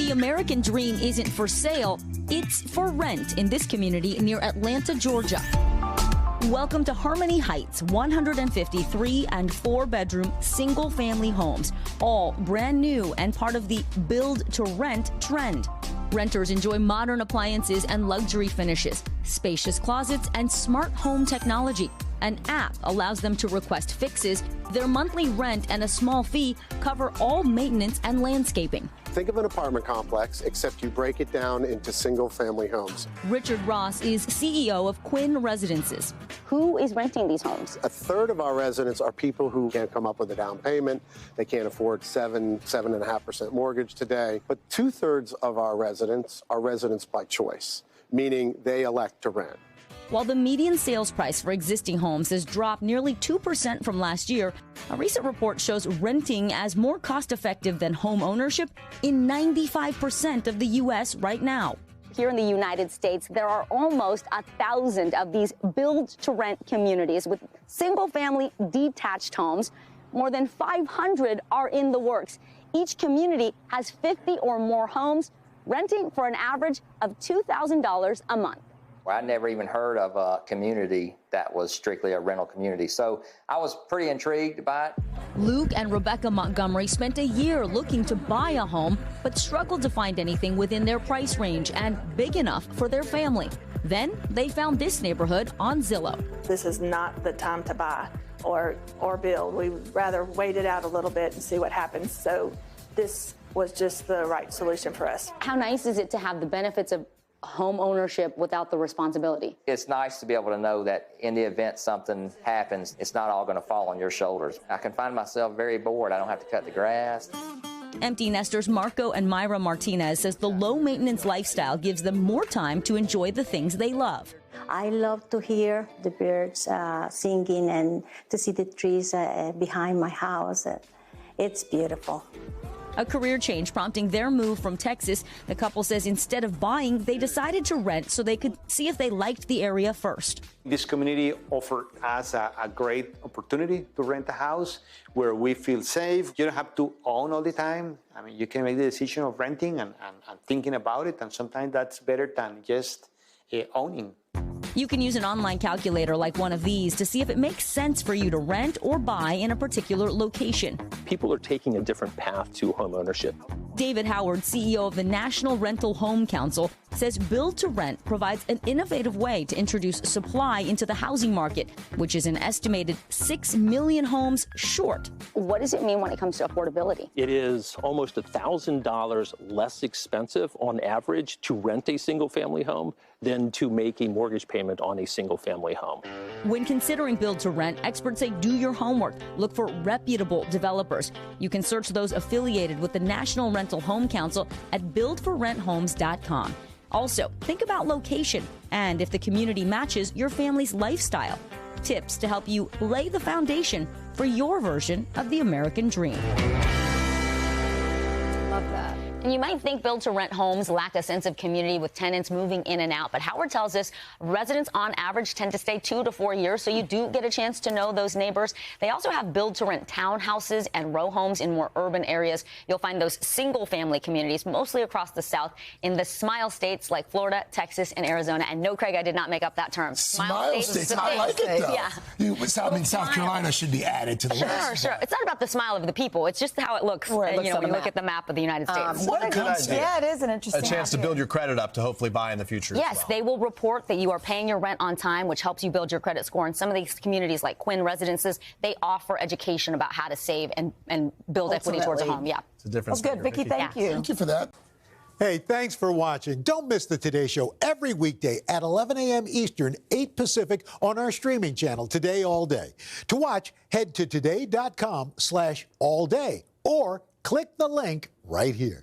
The American dream isn't for sale, it's for rent in this community near Atlanta, Georgia. Welcome to Harmony Heights, 153 and 4-bedroom single-family homes, all brand new and part of the build-to-rent trend. Renters enjoy modern appliances and luxury finishes, spacious closets, and smart home technology. An app allows them to request fixes. Their monthly rent and a small fee cover all maintenance and landscaping. Think of an apartment complex, except you break it down into single-family homes. Richard Ross is CEO of Nguyen Residences. Who is renting these homes? A third of our residents are people who can't come up with a down payment. They can't afford 7.5% mortgage today. But 2/3 of our residents are residents by choice, meaning they elect to rent. While the median sales price for existing homes has dropped nearly 2% from last year, a recent report shows renting as more cost-effective than home ownership in 95% of the U.S. right now. Here in the United States, there are almost 1,000 of these build-to-rent communities with single-family detached homes. More than 500 are in the works. Each community has 50 or more homes, renting for an average of $2,000 a month. I never even heard of a community that was strictly a rental community, so I was pretty intrigued by it. Luke and Rebecca Montgomery spent a year looking to buy a home, but struggled to find anything within their price range and big enough for their family. Then they found this neighborhood on Zillow. This is not the time to buy or build. We'd rather wait it out a little bit and see what happens. So this was just the right solution for us. How nice is it to have the benefits of home ownership without the responsibility? It's nice to be able to know that in the event something happens, it's not all going to fall on your shoulders. I can find myself very bored. I don't have to cut the grass. Empty nesters Marco and Myra Martinez says the low-maintenance lifestyle gives them more time to enjoy the things they love. I love to hear the birds singing and to see the trees behind my house. It's beautiful. A career change prompting their move from Texas. The couple says instead of buying, they decided to rent so they could see if they liked the area first. This community offered us a great opportunity to rent a house where we feel safe. You don't have to own all the time. I mean, you can make the decision of renting and thinking about it, and sometimes that's better than just owning. You can use an online calculator like one of these to see if it makes sense for you to rent or buy in a particular location. People are taking a different path to home ownership. David Howard, CEO of the National Rental Home Council, says Build to Rent provides an innovative way to introduce supply into the housing market, which is an estimated 6 million homes short. What does it mean when it comes to affordability? It is almost $1,000 less expensive on average to rent a single-family home than to make a mortgage payment on a single-family home. When considering Build to Rent, experts say do your homework. Look for reputable developers. You can search those affiliated with the National Rental Home Council at buildforrenthomes.com. Also, think about location and if the community matches your family's lifestyle. Tips to help you lay the foundation for your version of the American dream. Love that. And you might think build-to-rent homes lack a sense of community with tenants moving in and out, but Howard tells us residents on average tend to stay 2 to 4 years, so you do get a chance to know those neighbors. They also have build-to-rent townhouses and row homes in more urban areas. You'll find those single-family communities mostly across the South in the Smile states like Florida, Texas, and Arizona. And no, Craig, I did not make up that term. Smile states. I like it, though. Yeah. South Carolina should be added to the list. Sure. It's not about the smile of the people. It's just how it looks, when you look at the map of the United States. What a good idea. Yeah, it is an interesting A chance to build your credit up to hopefully buy in the future. Yes, they will report that you are paying your rent on time, which helps you build your credit score. And some of these communities like Nguyen Residences, they offer education about how to save and build equity towards a home. Yeah. It's a difference. Well, good, Vicky, thank you. Thank you for that. Hey, thanks for watching. Don't miss the Today Show every weekday at 11 a.m. Eastern, 8 Pacific on our streaming channel, Today All Day. To watch, head to today.com/allday or click the link right here.